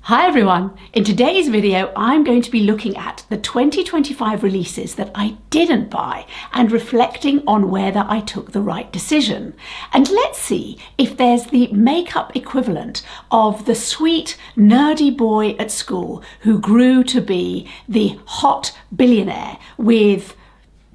Hi everyone! In today's video I'm going to be looking at the 2025 releases that I didn't buy and reflecting on whether I took the right decision. And let's see if there's the makeup equivalent of the sweet nerdy boy at school who grew to be the hot billionaire with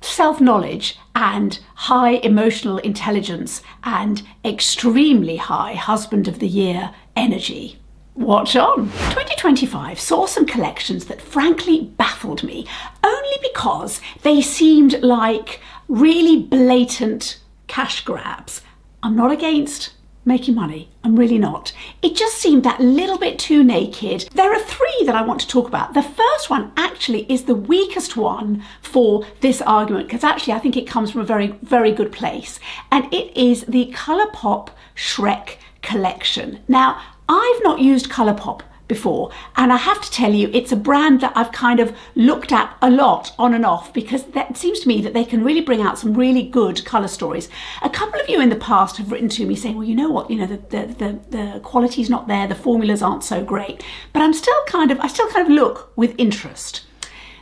self-knowledge and high emotional intelligence and extremely high husband of the year energy. Watch on! 2025 saw some collections that frankly baffled me, only because they seemed like really blatant cash grabs. I'm not against making money, I'm really not. It just seemed that little bit too naked. There are three that I want to talk about. The first one actually is the weakest one for this argument, because actually I think it comes from a very, very good place. And it is the ColourPop Shrek collection. Now, I've not used ColourPop before, and I have to tell you, it's a brand that I've kind of looked at a lot on and off, because it seems to me that they can really bring out some really good colour stories. A couple of you in the past have written to me saying, well, you know what, the quality's not there, the formulas aren't so great, but I still kind of look with interest.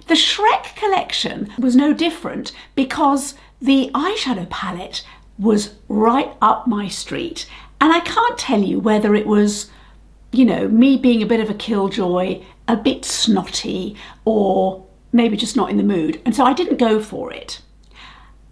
The Shrek collection was no different, because the eyeshadow palette was right up my street, and I can't tell you whether it was, you know, me being a bit of a killjoy, a bit snotty, or maybe just not in the mood. And so I didn't go for it.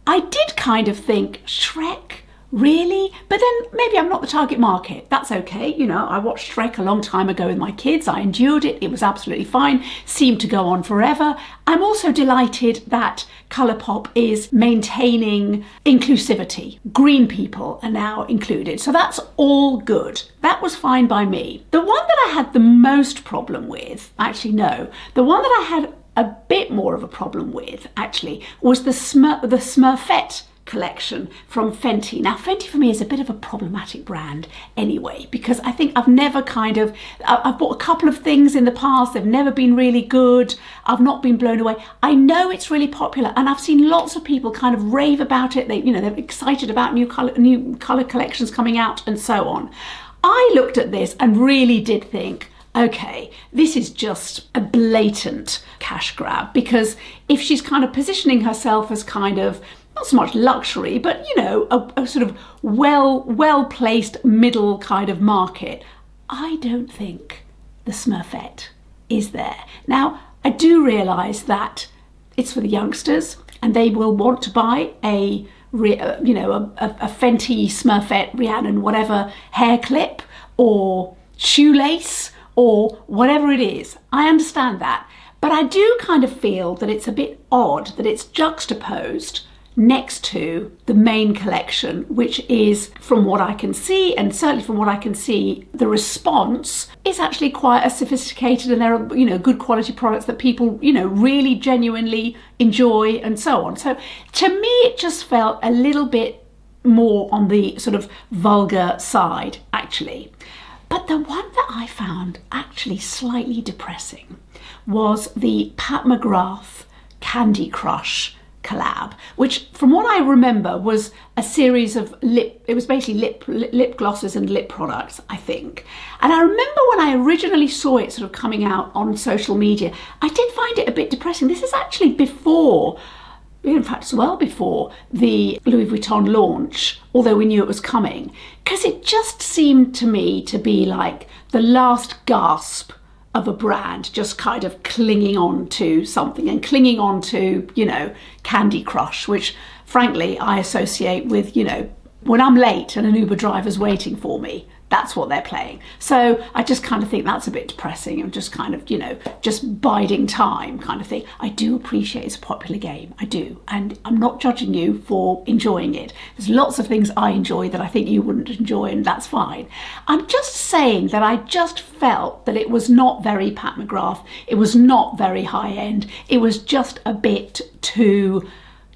I did kind of think, Shrek, really? But then maybe I'm not the target market. That's okay. You know, I watched Shrek a long time ago with my kids. I endured it. It was absolutely fine. Seemed to go on forever. I'm also delighted that ColourPop is maintaining inclusivity. Green people are now included. So that's all good. That was fine by me. The one that I had the most problem with, actually no, the one that I had a bit more of a problem with actually was the Smurfette collection from Fenty. Now Fenty for me is a bit of a problematic brand anyway, because I think I've bought a couple of things in the past, they've never been really good, I've not been blown away. I know it's really popular and I've seen lots of people kind of rave about it, they're excited about new color collections coming out and so on. I looked at this and really did think, okay, this is just a blatant cash grab, because if she's kind of positioning herself as kind of not so much luxury, but you know, a sort of well-placed middle kind of market, I don't think the Smurfette is there. Now, I do realise that it's for the youngsters and they will want to buy a Fenty Smurfette Rhiannon whatever hair clip or shoelace or whatever it is. I understand that, but I do kind of feel that it's a bit odd that it's juxtaposed next to the main collection, which is, from what I can see, and certainly from what I can see, the response is actually quite a sophisticated, and there are, you know, good quality products that people, you know, really genuinely enjoy and so on. So to me, it just felt a little bit more on the sort of vulgar side, actually. But the one that I found actually slightly depressing was the Pat McGrath Candy Crush collab, which from what I remember was a series of it was basically lip glosses and lip products, I think. And I remember when I originally saw it sort of coming out on social media, I did find it a bit depressing. This is actually before, in fact it's well before the Louis Vuitton launch, although we knew it was coming, because it just seemed to me to be like the last gasp of a brand just kind of clinging on to something, and clinging on to, you know, Candy Crush, which frankly I associate with, you know, when I'm late and an Uber driver's waiting for me, that's what they're playing. So I just kind of think that's a bit depressing and just kind of, you know, just biding time kind of thing. I do appreciate it's a popular game, I do, and I'm not judging you for enjoying it. There's lots of things I enjoy that I think you wouldn't enjoy, and that's fine. I'm just saying that I just felt that it was not very Pat McGrath, it was not very high end, it was just a bit too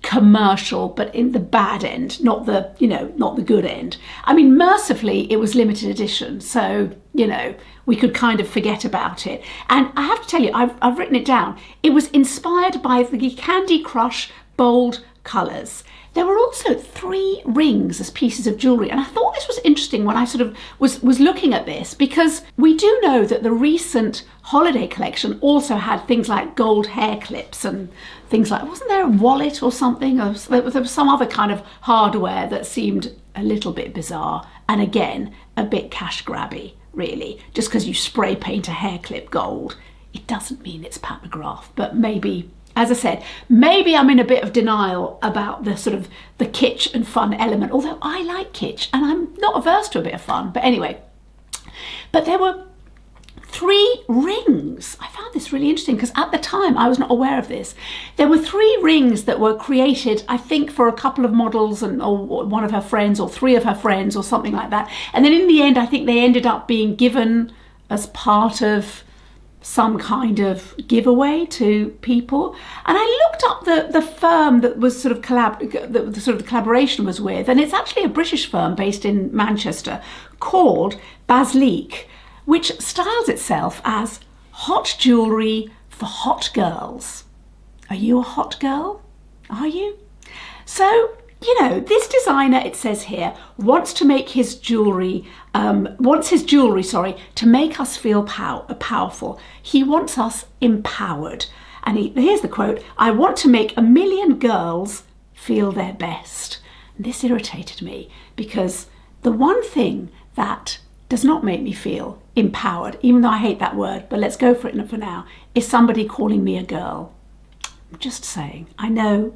commercial, but in the bad end, not the, you know, not the good end. I mean, mercifully, it was limited edition, so, you know, we could kind of forget about it. And I have to tell you, I've written it down. It was inspired by the Candy Crush bold colours. There were also 3 rings as pieces of jewellery, and I thought this was interesting when I sort of was looking at this, because we do know that the recent holiday collection also had things like gold hair clips and things like, wasn't there a wallet or something? Or there was some other kind of hardware that seemed a little bit bizarre, and again, a bit cash grabby, really. Just because you spray paint a hair clip gold, it doesn't mean it's Pat McGrath. But maybe, as I said, maybe I'm in a bit of denial about the sort of the kitsch and fun element, although I like kitsch and I'm not averse to a bit of fun. But anyway, but there were 3 rings. I found this really interesting because at the time I was not aware of this. There were 3 rings that were created, I think, for a couple of models and or one of her friends or 3 of her friends or something like that. And then in the end, I think they ended up being given as part of some kind of giveaway to people. And I looked up the firm that was sort of the collaboration was with, and it's actually a British firm based in Manchester called Basilique, which styles itself as hot jewellery for hot girls. Are you a hot girl? Are you? So, you know, this designer, it says here, wants his jewellery, to make us feel powerful. He wants us empowered. And here's the quote, "I want to make 1 million girls feel their best." And this irritated me because the one thing that does not make me feel empowered, even though I hate that word, but let's go for it for now, is somebody calling me a girl. I'm just saying, I know,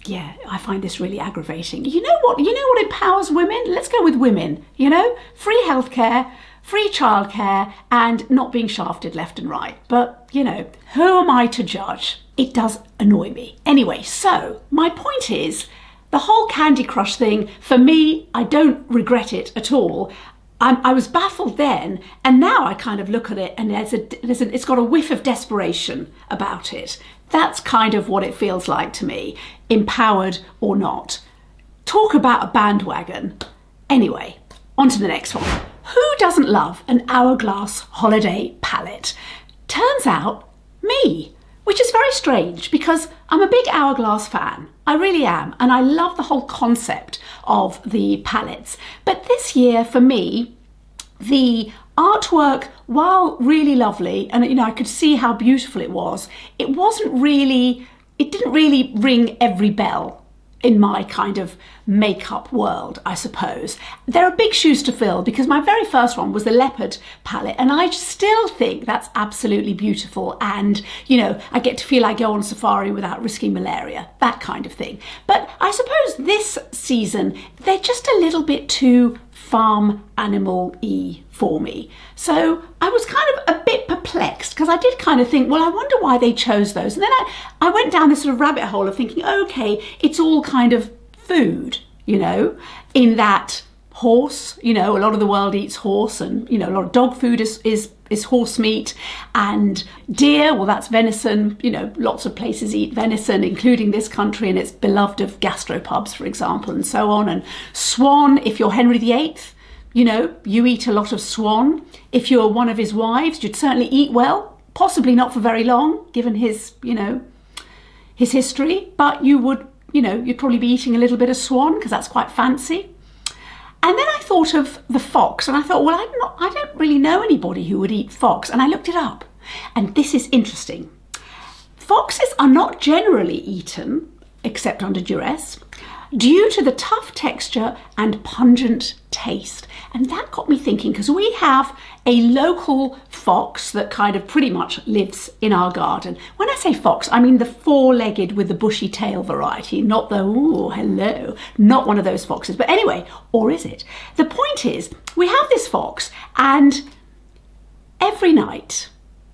yeah, I find this really aggravating. You know what empowers women? Let's go with women, you know? Free healthcare, free childcare, and not being shafted left and right. But, you know, who am I to judge? It does annoy me. Anyway, so my point is, the whole Candy Crush thing, for me, I don't regret it at all. I was baffled then, and now I kind of look at it and it's got a whiff of desperation about it. That's kind of what it feels like to me, empowered or not. Talk about a bandwagon. Anyway, on to the next one. Who doesn't love an Hourglass holiday palette? Turns out, me. Which is very strange because I'm a big Hourglass fan. I really am. And I love the whole concept of the palettes. But this year, for me, the artwork, while really lovely, and you know, I could see how beautiful it was, it didn't really ring every bell in my kind of makeup world, I suppose. There are big shoes to fill because my very first one was the leopard palette, and I still think that's absolutely beautiful, and you know, I get to feel I go on safari without risking malaria, that kind of thing. But I suppose this season they're just a little bit too farm animal-y for me. So I was kind of a bit perplexed because I did kind of think, well, I wonder why they chose those. And then I went down this sort of rabbit hole of thinking, okay, it's all kind of food, you know, in that horse, you know, a lot of the world eats horse, and, you know, a lot of dog food is horse meat, and deer, well, that's venison. You know, lots of places eat venison, including this country, and it's beloved of gastropubs, for example, and so on. And swan, if you're Henry VIII, you know, you eat a lot of swan. If you're one of his wives, you'd certainly eat well, possibly not for very long, given his, you know, his history, but you would, you know, you'd probably be eating a little bit of swan because that's quite fancy. And then I thought of the fox, and I thought, well, I don't really know anybody who would eat fox, and I looked it up. And this is interesting. Foxes are not generally eaten, except under duress, due to the tough texture and pungent taste. And that got me thinking, because we have a local fox that kind of pretty much lives in our garden. When I say fox, I mean the 4-legged with the bushy tail variety, not the, ooh, hello, not one of those foxes. But anyway, or is it? The point is, we have this fox, and every night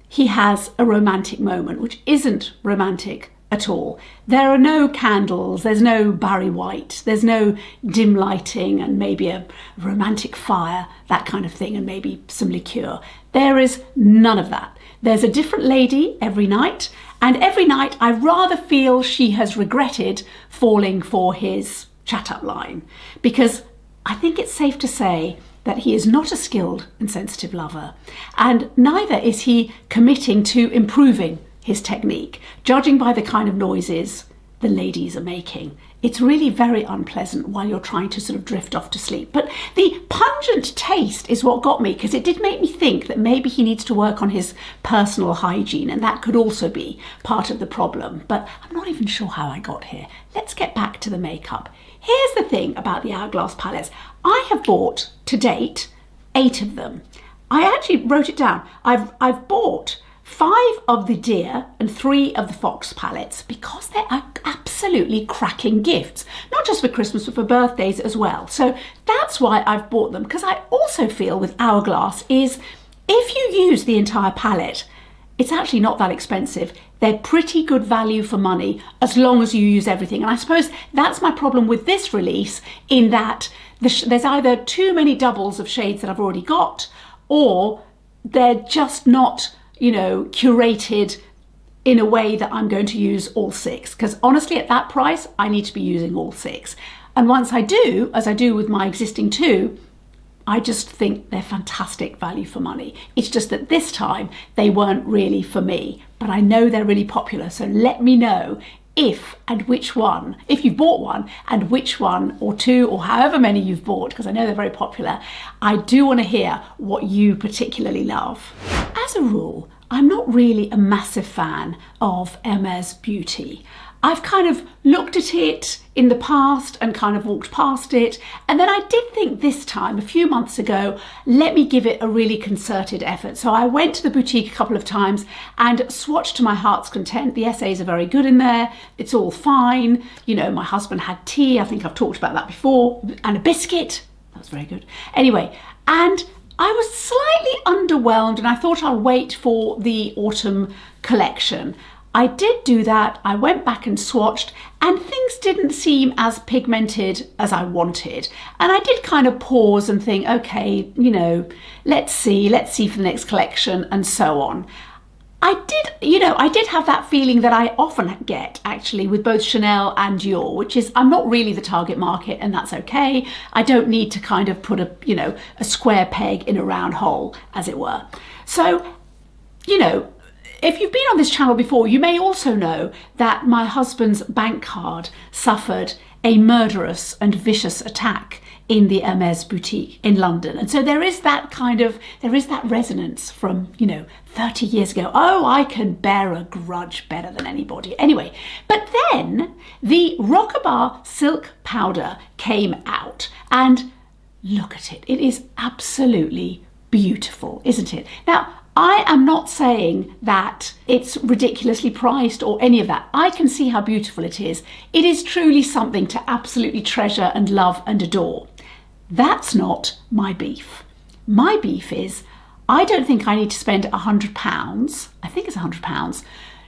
he has a romantic moment, which isn't romantic at all. There are no candles, there's no Barry White, there's no dim lighting and maybe a romantic fire, that kind of thing, and maybe some liqueur. There is none of that. There's a different lady every night, and every night I rather feel she has regretted falling for his chat-up line, because I think it's safe to say that he is not a skilled and sensitive lover, and neither is he committing to improving his technique, judging by the kind of noises the ladies are making. It's really very unpleasant while you're trying to sort of drift off to sleep. But the pungent taste is what got me, because it did make me think that maybe he needs to work on his personal hygiene, and that could also be part of the problem. But I'm not even sure how I got here. Let's get back to the makeup. Here's the thing about the Hourglass palettes. I have bought, to date, 8 of them. I actually wrote it down. I've bought 5 of the Deer and 3 of the Fox palettes because they are absolutely cracking gifts, not just for Christmas but for birthdays as well. So that's why I've bought them, because I also feel with Hourglass is if you use the entire palette, it's actually not that expensive. They're pretty good value for money as long as you use everything. And I suppose that's my problem with this release, in that there's either too many doubles of shades that I've already got, or they're just not, you know, curated in a way that I'm going to use all 6. Because honestly, at that price, I need to be using all 6. And once I do, as I do with my existing 2, I just think they're fantastic value for money. It's just that this time they weren't really for me, but I know they're really popular. So let me know if and which one, if you've bought one, and which one or 2 or however many you've bought, because I know they're very popular. I do want to hear what you particularly love. As a rule, I'm not really a massive fan of Hermes Beauty. I've kind of looked at it in the past and kind of walked past it. And then I did think this time, a few months ago, let me give it a really concerted effort. So I went to the boutique a couple of times and swatched to my heart's content. The essays are very good in there. It's all fine. You know, my husband had tea. I think I've talked about that before. And a biscuit. That was very good. Anyway, and I was slightly underwhelmed, and I thought I'll wait for the autumn collection. I did do that. I went back and swatched, and things didn't seem as pigmented as I wanted. And I did kind of pause and think, okay, you know, let's see for the next collection and so on. I did have that feeling that I often get actually with both Chanel and Dior, which is I'm not really the target market, and that's okay. I don't need to kind of put a square peg in a round hole, as it were. So, you know, if you've been on this channel before, you may also know that my husband's bank card suffered a murderous and vicious attack in the Hermes boutique in London. And so there is that resonance from, 30 years ago. Oh, I can bear a grudge better than anybody. Anyway, but then the Rocabar silk powder came out, and look at it. It is absolutely beautiful, isn't it? Now, I am not saying that it's ridiculously priced or any of that. I can see how beautiful it is. It is truly something to absolutely treasure and love and adore. That's not my beef. My beef is, I don't think I need to spend £100, I think it's £100,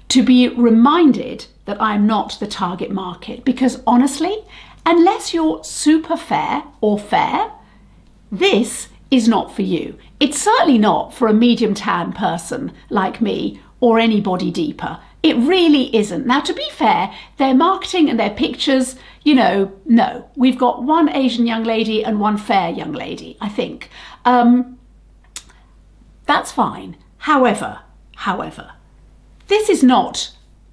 to be reminded that I'm not the target market. Because honestly, unless you're super fair or fair, this is not for you. It's certainly not for a medium tan person like me or anybody deeper. It really isn't. Now, to be fair, their marketing and their pictures, no. We've got one Asian young lady and one fair young lady, I think. That's fine. However, this is not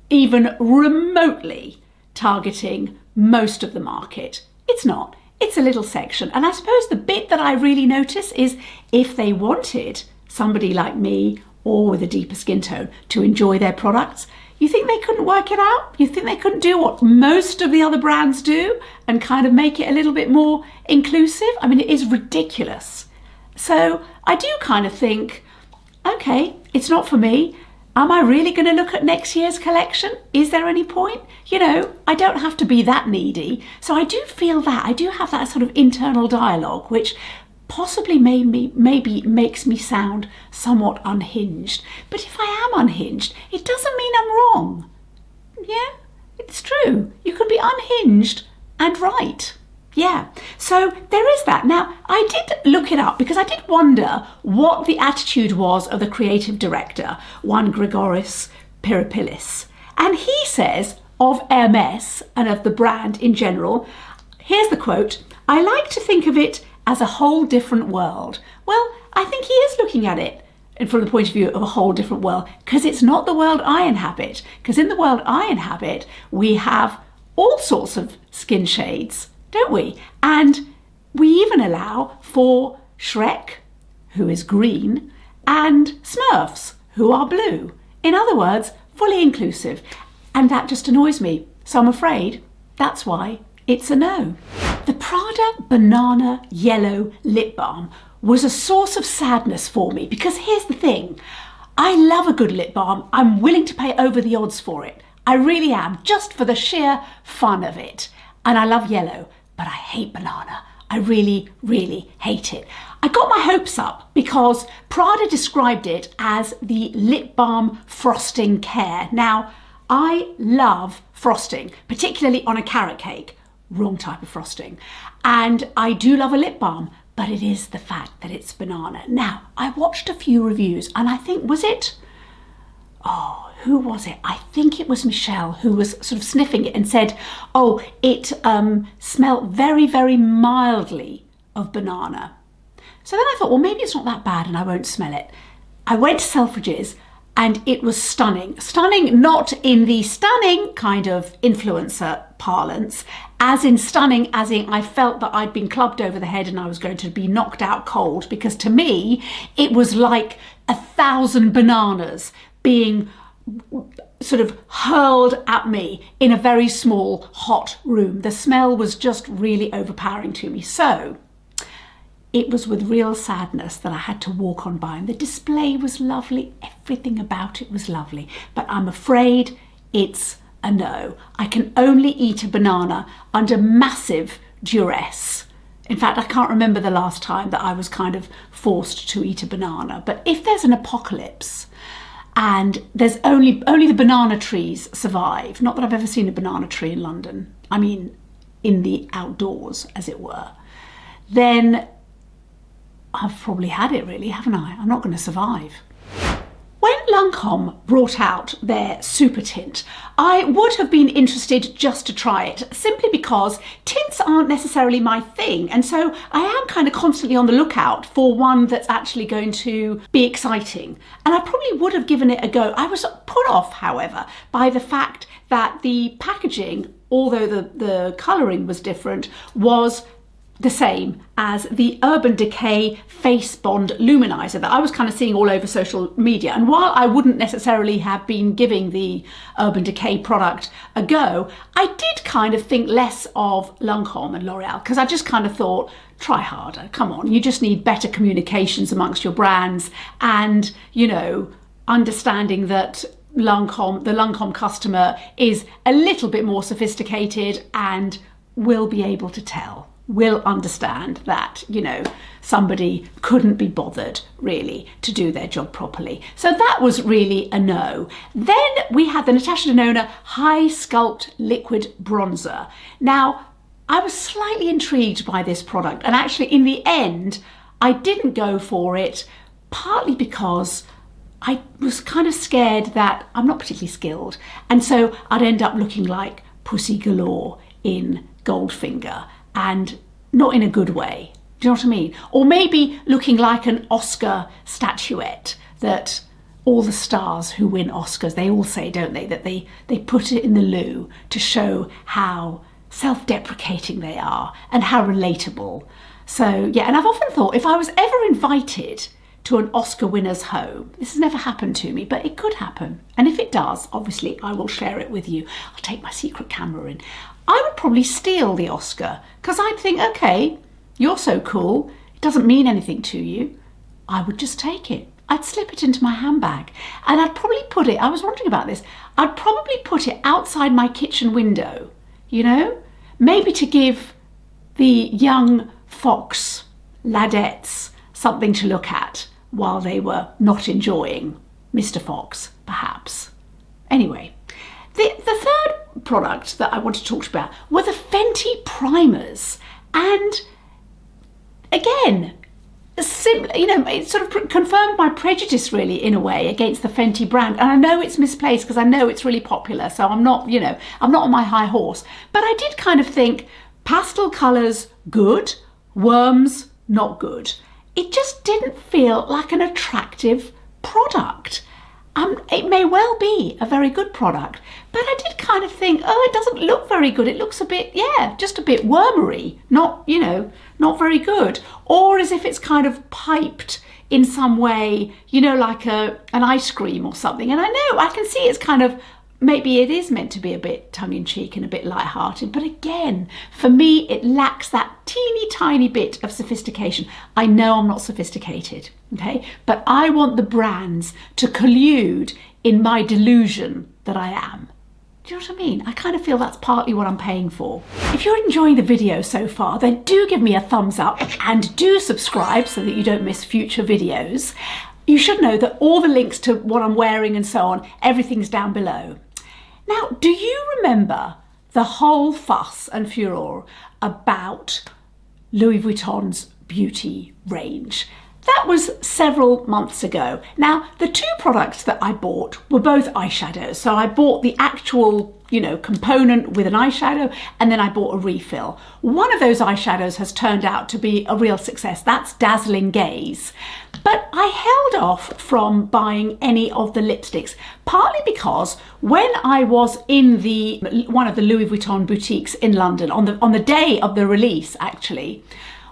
even remotely targeting most of the market. It's not. It's a little section. And I suppose the bit that I really notice is if they wanted somebody like me or with a deeper skin tone to enjoy their products, you think they couldn't work it out? You think they couldn't do what most of the other brands do and kind of make it a little bit more inclusive? I mean, it is ridiculous. So I do kind of think, okay, it's not for me. Am I really going to look at next year's collection? Is there any point? I don't have to be that needy. So I do feel that. I do have that sort of internal dialogue, which possibly maybe makes me sound somewhat unhinged. But if I am unhinged, it doesn't mean I'm wrong. Yeah, it's true. You can be unhinged and right. Yeah, so there is that. Now, I did look it up because I did wonder what the attitude was of the creative director, one Grigoris Peripillis. And he says of Hermes and of the brand in general, here's the quote, "I like to think of it as a whole different world." Well, I think he is looking at it and from the point of view of a whole different world, because it's not the world I inhabit. Because in the world I inhabit, we have all sorts of skin shades, don't we? And we even allow for Shrek, who is green, and Smurfs, who are blue. In other words, fully inclusive. And that just annoys me. So I'm afraid that's why it's a no. The Prada Banana Yellow Lip Balm was a source of sadness for me, because here's the thing. I love a good lip balm. I'm willing to pay over the odds for it. I really am, just for the sheer fun of it. And I love yellow, but I hate banana. I really, really hate it. I got my hopes up because Prada described it as the lip balm frosting care. Now, I love frosting, particularly on a carrot cake. Wrong type of frosting. And I do love a lip balm, but it is the fact that it's banana. Now, I watched a few reviews and I think, who was it? I think it was Michelle who was sort of sniffing it and said, oh, it smelled very, very mildly of banana. So then I thought, well, maybe it's not that bad and I won't smell it. I went to Selfridges and it was stunning. Stunning, not in the stunning kind of influencer parlance, as in stunning, as in I felt that I'd been clubbed over the head and I was going to be knocked out cold, because to me, it was like 1,000 bananas being sort of hurled at me in a very small, hot room. The smell was just really overpowering to me. So it was with real sadness that I had to walk on by, and the display was lovely. Everything about it was lovely, but I'm afraid it's a no. I can only eat a banana under massive duress. In fact, I can't remember the last time that I was kind of forced to eat a banana. But if there's an apocalypse and there's only the banana trees survive, not that I've ever seen a banana tree in London, I mean in the outdoors, as it were, then I've probably had it really, haven't I? I'm not going to survive. When Lancome brought out their Supertint, I would have been interested just to try it, simply because tints aren't necessarily my thing, and so I am kind of constantly on the lookout for one that's actually going to be exciting, and I probably would have given it a go. I was put off, however, by the fact that the packaging, although the colouring was different, was the same as the Urban Decay Face Bond Luminizer that I was kind of seeing all over social media. And while I wouldn't necessarily have been giving the Urban Decay product a go, I did kind of think less of Lancome and L'Oreal, because I just kind of thought, try harder, come on, you just need better communications amongst your brands, and, you know, understanding that the Lancome customer is a little bit more sophisticated and will be able to tell, will understand that, you know, somebody couldn't be bothered really to do their job properly. So that was really a no. Then we had the Natasha Denona Hy-Sculpt Liquid Bronzer. Now, I was slightly intrigued by this product, and actually in the end, I didn't go for it, partly because I was kind of scared that I'm not particularly skilled, and so I'd end up looking like Pussy Galore in Goldfinger, and not in a good way. Do you know what I mean? Or maybe looking like an Oscar statuette that all the stars who win Oscars, they all say, don't they, that they put it in the loo to show how self-deprecating they are and how relatable. So yeah, and I've often thought, if I was ever invited to an Oscar winner's home, this has never happened to me, but it could happen. And if it does, obviously I will share it with you. I'll take my secret camera in. I would probably steal the Oscar, because I'd think, okay, you're so cool, it doesn't mean anything to you. I would just take it. I'd slip it into my handbag, and I'd probably put it, I was wondering about this, I'd probably put it outside my kitchen window, you know, maybe to give the young fox ladettes something to look at while they were not enjoying Mr. Fox, perhaps. Anyway, the third product that I want to talk about were the Fenty primers, and again, you know, it sort of confirmed my prejudice really in a way against the Fenty brand, and I know it's misplaced because I know it's really popular, so I'm not, you know, I'm not on my high horse, but I did kind of think pastel colours good, worms not good. It just didn't feel like an attractive product. It may well be a very good product, but I did kind of think, oh, it doesn't look very good. It looks a bit, yeah, just a bit wormery, not, you know, not very good. Or as if it's kind of piped in some way, you know, like an ice cream or something. And I know, I can see it's kind of, maybe it is meant to be a bit tongue-in-cheek and a bit light-hearted, but again, for me, it lacks that teeny tiny bit of sophistication. I know I'm not sophisticated, okay? But I want the brands to collude in my delusion that I am. Do you know what I mean? I kind of feel that's partly what I'm paying for. If you're enjoying the video so far, then do give me a thumbs up and do subscribe so that you don't miss future videos. You should know that all the links to what I'm wearing and so on, everything's down below. Now, do you remember the whole fuss and furore about Louis Vuitton's beauty range? That was several months ago. Now, the two products that I bought were both eyeshadows. So I bought the actual, you know, component with an eyeshadow, and then I bought a refill. One of those eyeshadows has turned out to be a real success. That's Dazzling Gaze. But I held off from buying any of the lipsticks, partly because when I was in one of the Louis Vuitton boutiques in London, on the day of the release actually,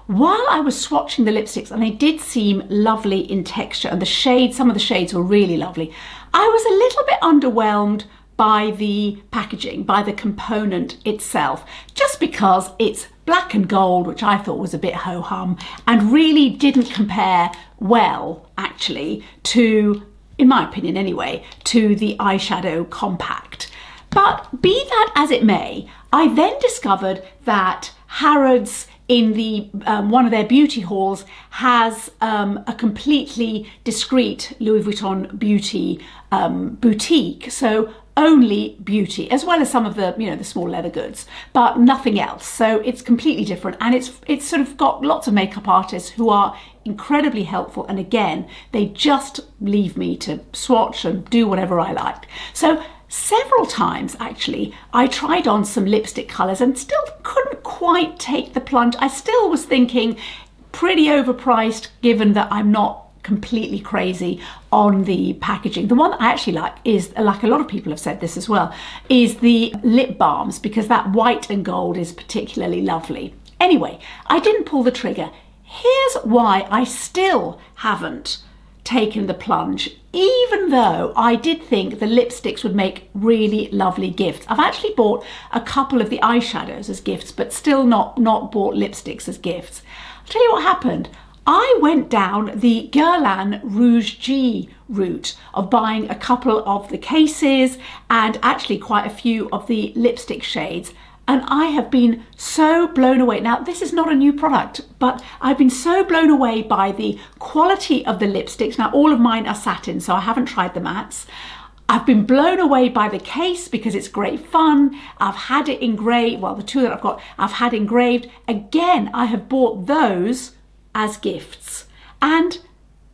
while I was swatching the lipsticks, and they did seem lovely in texture, and some of the shades were really lovely, I was a little bit underwhelmed by the packaging, by the component itself, just because it's black and gold, which I thought was a bit ho-hum, and really didn't compare well, actually, to, in my opinion anyway, to the eyeshadow compact. But be that as it may, I then discovered that Harrods in one of their beauty halls has a completely discreet Louis Vuitton beauty boutique, so only beauty, as well as some of the, you know, the small leather goods, but nothing else. So it's completely different, and it's sort of got lots of makeup artists who are incredibly helpful, and again, they just leave me to swatch and do whatever I like. So several times actually I tried on some lipstick colours and still couldn't quite take the plunge. I still was thinking pretty overpriced, given that I'm not completely crazy on the packaging. The one that I actually like is, like a lot of people have said this as well, is the lip balms, because that white and gold is particularly lovely. Anyway, I didn't pull the trigger. Here's why I still haven't taken the plunge, even though I did think the lipsticks would make really lovely gifts. I've actually bought a couple of the eyeshadows as gifts, but still not bought lipsticks as gifts. I'll tell you what happened. I went down the Guerlain Rouge G route of buying a couple of the cases and actually quite a few of the lipstick shades. And I have been so blown away. Now, this is not a new product, but I've been so blown away by the quality of the lipsticks. Now, all of mine are satin, so I haven't tried the mattes. I've been blown away by the case because it's great fun. I've had it engraved, well, the two that I've got, I've had engraved. Again, I have bought those as gifts, and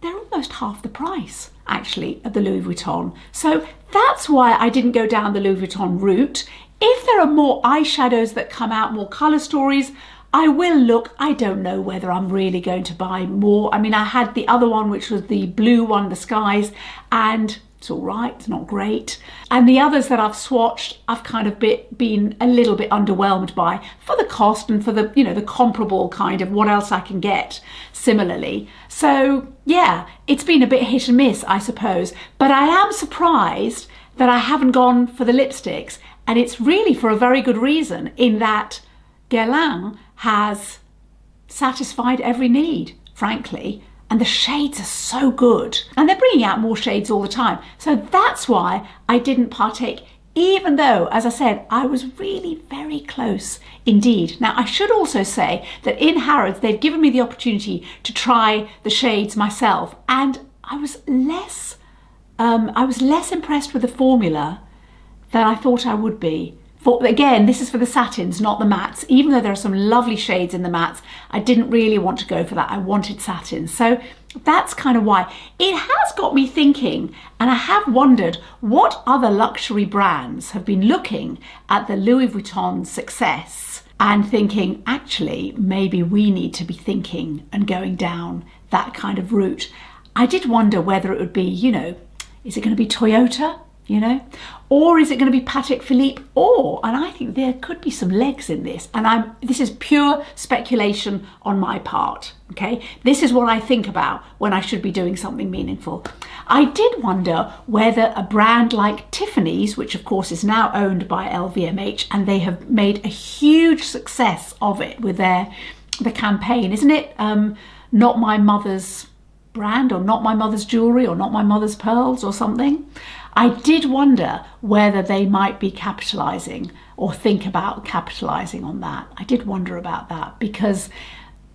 they're almost half the price, actually, of the Louis Vuitton. So that's why I didn't go down the Louis Vuitton route. If there are more eyeshadows that come out, more colour stories, I will look. I don't know whether I'm really going to buy more. I mean, I had the other one, which was the blue one, the skies, and it's all right, it's not great. And the others that I've swatched, I've kind of been a little bit underwhelmed by, for the cost and for the, you know, the comparable kind of what else I can get similarly. So yeah, it's been a bit hit and miss, I suppose. But I am surprised that I haven't gone for the lipsticks. And it's really for a very good reason, in that Guerlain has satisfied every need, frankly. And the shades are so good, and they're bringing out more shades all the time. So that's why I didn't partake, even though, as I said, I was really very close indeed. Now, I should also say that in Harrods, they've given me the opportunity to try the shades myself, and I was less impressed with the formula than I thought I would be. Again, this is for the satins, not the mattes. Even though there are some lovely shades in the mattes, I didn't really want to go for that. I wanted satins. So that's kind of why. It has got me thinking, and I have wondered what other luxury brands have been looking at the Louis Vuitton success and thinking, actually, maybe we need to be thinking and going down that kind of route. I did wonder whether it would be, you know, is it going to be Toyota, you know, or is it going to be Patek Philippe, or, and I think there could be some legs in this, and this is pure speculation on my part, okay? This is what I think about when I should be doing something meaningful. I did wonder whether a brand like Tiffany's, which of course is now owned by LVMH, and they have made a huge success of it with the campaign, isn't it? Not my mother's brand, or not my mother's jewelry, or not my mother's pearls, or something. I did wonder whether they might be capitalizing or think about capitalizing on that. I did wonder about that because,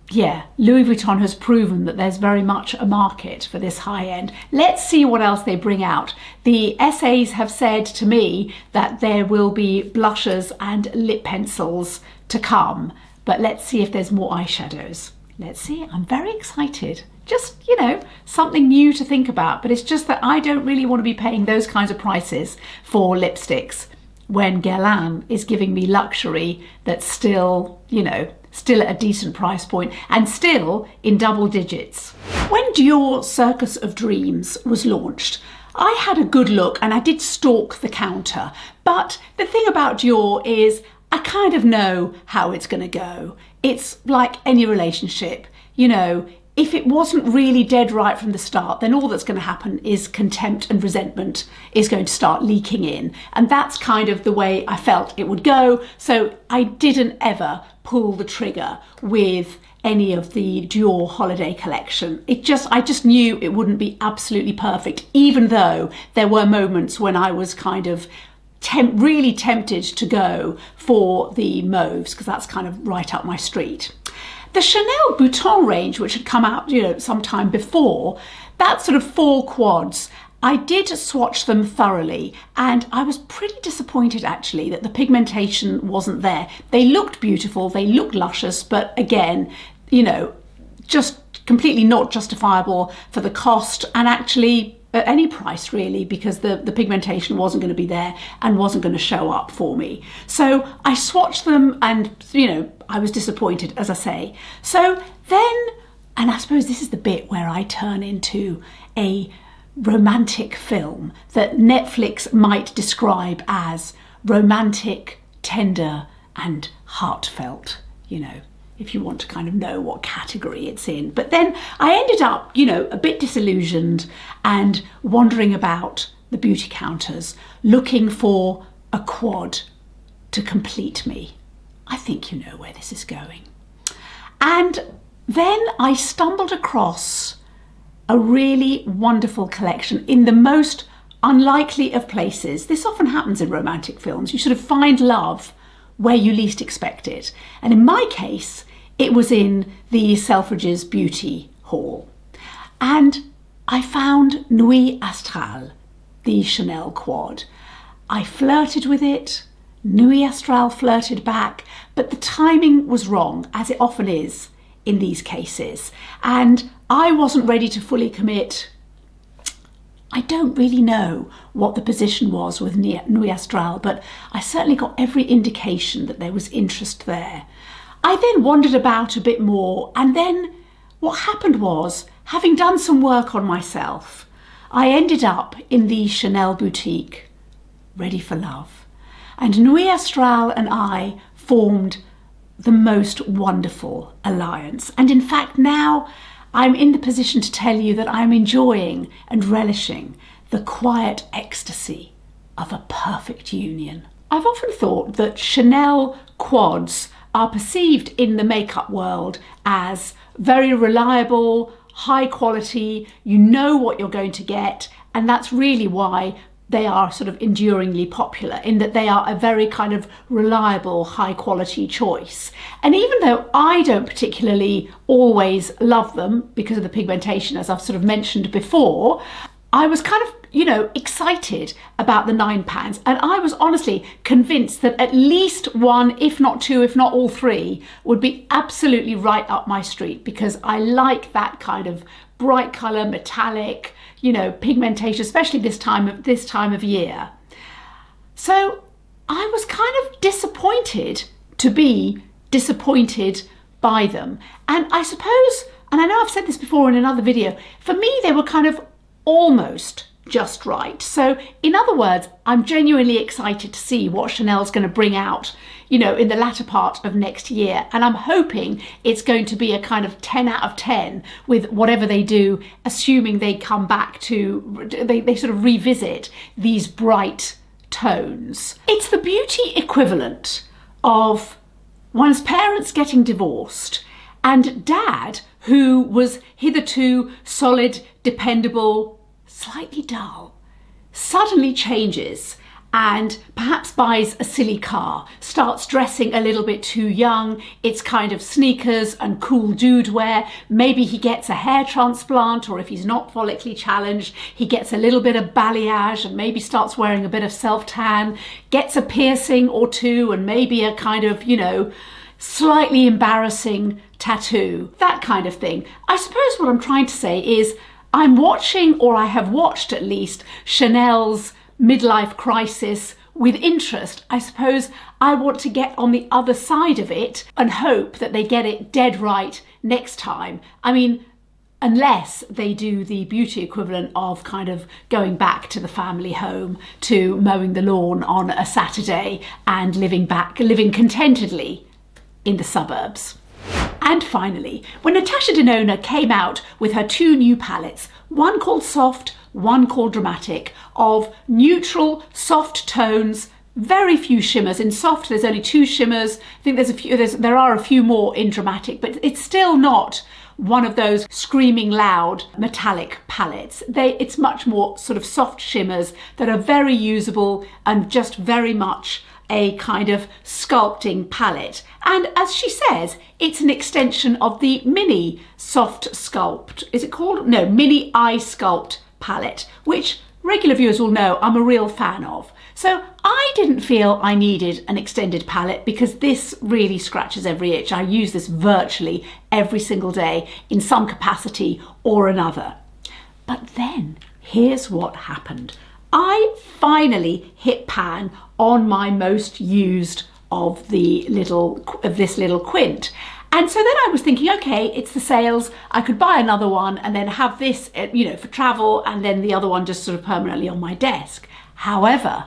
yeah, Louis Vuitton has proven that there's very much a market for this high end. Let's see what else they bring out. The essays have said to me that there will be blushes and lip pencils to come, but let's see if there's more eyeshadows. Let's see, I'm very excited. Just, you know, something new to think about, but it's just that I don't really want to be paying those kinds of prices for lipsticks when Guerlain is giving me luxury that's still, you know, still at a decent price point and still in double digits. When Dior Circus of Dreams was launched, I had a good look and I did stalk the counter, but the thing about Dior is I kind of know how it's going to go. It's like any relationship, you know, if it wasn't really dead right from the start, then all that's going to happen is contempt and resentment is going to start leaking in. And that's kind of the way I felt it would go. So I didn't ever pull the trigger with any of the Dior holiday collection. I just knew it wouldn't be absolutely perfect, even though there were moments when I was kind of really tempted to go for the mauves, because that's kind of right up my street. The Chanel Bouton range, which had come out, you know, sometime before, that sort of 4 quads, I did swatch them thoroughly and I was pretty disappointed actually that the pigmentation wasn't there. They looked beautiful, they looked luscious, but again, you know, just completely not justifiable for the cost and actually at any price really, because the pigmentation wasn't going to be there and wasn't going to show up for me. So I swatched them and, you know, I was disappointed, as I say. So then, and I suppose this is the bit where I turn into a romantic film that Netflix might describe as romantic, tender and heartfelt, you know, if you want to kind of know what category it's in. But then I ended up, you know, a bit disillusioned and wandering about the beauty counters looking for a quad to complete me. I think you know where this is going. And then I stumbled across a really wonderful collection in the most unlikely of places. This often happens in romantic films. You sort of find love where you least expect it. And in my case, it was in the Selfridges Beauty Hall. And I found Nuit Astrale, the Chanel quad. I flirted with it, Nuit Astrale flirted back, but the timing was wrong, as it often is in these cases. And I wasn't ready to fully commit. I don't really know what the position was with Nuit Astrale, but I certainly got every indication that there was interest there. I then wandered about a bit more, and then what happened was, having done some work on myself, I ended up in the Chanel boutique, ready for love. And Nuit Astrale and I formed the most wonderful alliance. And in fact, now I'm in the position to tell you that I'm enjoying and relishing the quiet ecstasy of a perfect union. I've often thought that Chanel quads are perceived in the makeup world as very reliable, high quality, you know what you're going to get, and that's really why they are sort of enduringly popular, in that they are a very kind of reliable, high quality choice. And even though I don't particularly always love them because of the pigmentation, as I've sort of mentioned before, I was kind of, you know, excited about the £9. And I was honestly convinced that at least one, if not two, if not all three, would be absolutely right up my street, because I like that kind of bright colour, metallic, you know, pigmentation, especially this time of year. So I was kind of disappointed to be disappointed by them. And I suppose and I know I've said this before in another video, for me they were kind of almost just right. So in other words, I'm genuinely excited to see what Chanel's going to bring out, you know, in the latter part of next year. And I'm hoping it's going to be a kind of 10 out of 10 with whatever they do, assuming they come back to, they sort of revisit these bright tones. It's the beauty equivalent of one's parents getting divorced and dad, who was hitherto solid, dependable, slightly dull, suddenly changes and perhaps buys a silly car, starts dressing a little bit too young, it's kind of sneakers and cool dude wear, maybe he gets a hair transplant, or if he's not follically challenged, he gets a little bit of balayage and maybe starts wearing a bit of self-tan, gets a piercing or two and maybe a kind of, you know, slightly embarrassing tattoo, that kind of thing. I suppose what I'm trying to say is I'm watching, or I have watched at least, Chanel's midlife crisis with interest. I suppose I want to get on the other side of it and hope that they get it dead right next time. I mean, unless they do the beauty equivalent of kind of going back to the family home, to mowing the lawn on a Saturday and living contentedly in the suburbs. And finally, when Natasha Denona came out with her two new palettes, one called Soft, one called Dramatic, of neutral, soft tones, very few shimmers. In Soft, there's only two shimmers. I think there are a few more in Dramatic, but it's still not one of those screaming loud metallic palettes. It's much more sort of soft shimmers that are very usable and just very much a kind of sculpting palette. And as she says, it's an extension of the mini soft sculpt, is it called? No, mini Hy-Sculpt palette, which regular viewers will know I'm a real fan of. So I didn't feel I needed an extended palette because this really scratches every itch. I use this virtually every single day in some capacity or another. But then here's what happened. I finally hit pan on my most used of this little quint. And so then I was thinking, okay, it's the sales. I could buy another one and then have this, you know, for travel, and then the other one just sort of permanently on my desk. However,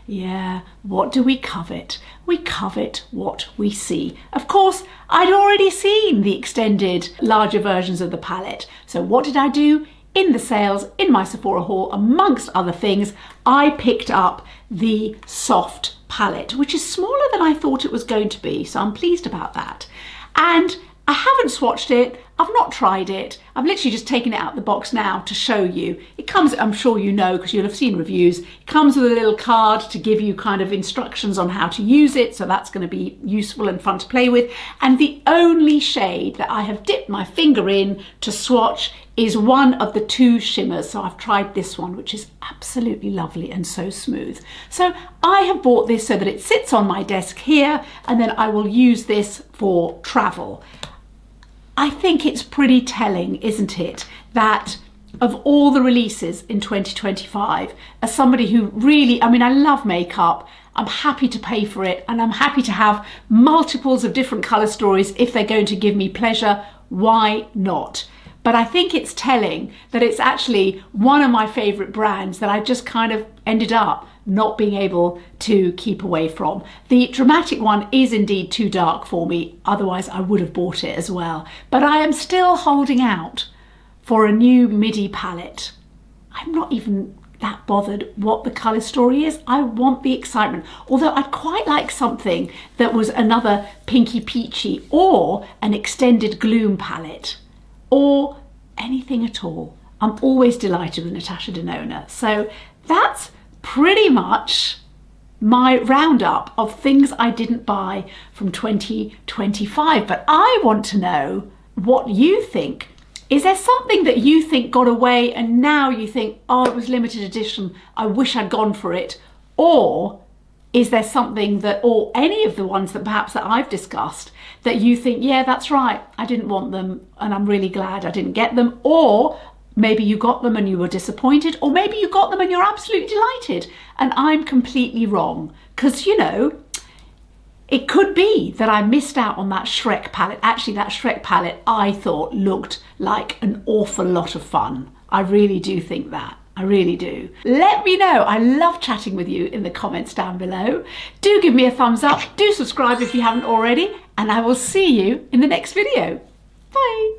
yeah, what do we covet? We covet what we see. Of course, I'd already seen the extended, larger versions of the palette. So what did I do? In the sales, in my Sephora haul, amongst other things, I picked up the Soft palette, which is smaller than I thought it was going to be, so I'm pleased about that. And I haven't swatched it, I've not tried it, I've literally just taken it out of the box now to show you. It comes, I'm sure you know because you'll have seen reviews, it comes with a little card to give you kind of instructions on how to use it, so that's going to be useful and fun to play with. And the only shade that I have dipped my finger in to swatch is one of the two shimmers. So I've tried this one, which is absolutely lovely and so smooth. So I have bought this so that it sits on my desk here, and then I will use this for travel. I think it's pretty telling, isn't it, that of all the releases in 2025, as somebody who really, I mean, I love makeup, I'm happy to pay for it, and I'm happy to have multiples of different colour stories if they're going to give me pleasure. Why not? But I think it's telling that it's actually one of my favourite brands that I just kind of ended up not being able to keep away from. The Dramatic one is indeed too dark for me, otherwise I would have bought it as well. But I am still holding out for a new midi palette. I'm not even that bothered what the colour story is. I want the excitement. Although I'd quite like something that was another pinky peachy or an extended gloom palette or anything at all. I'm always delighted with Natasha Denona. So that's pretty much my roundup of things I didn't buy from 2025. But I want to know what you think. Is there something that you think got away and now you think, oh, it was limited edition, I wish I'd gone for it? Or is there something that, or any of the ones that perhaps that I've discussed, that you think, yeah, that's right, I didn't want them and I'm really glad I didn't get them? Or maybe you got them and you were disappointed, or maybe you got them and you're absolutely delighted and I'm completely wrong. Because, you know, It could be that I missed out on that Shrek palette. Actually, that Shrek palette I thought looked like an awful lot of fun. I really do think that. I really do. Let me know. I love chatting with you in the comments down below. Do give me a thumbs up. Do subscribe if you haven't already. And I will see you in the next video. Bye.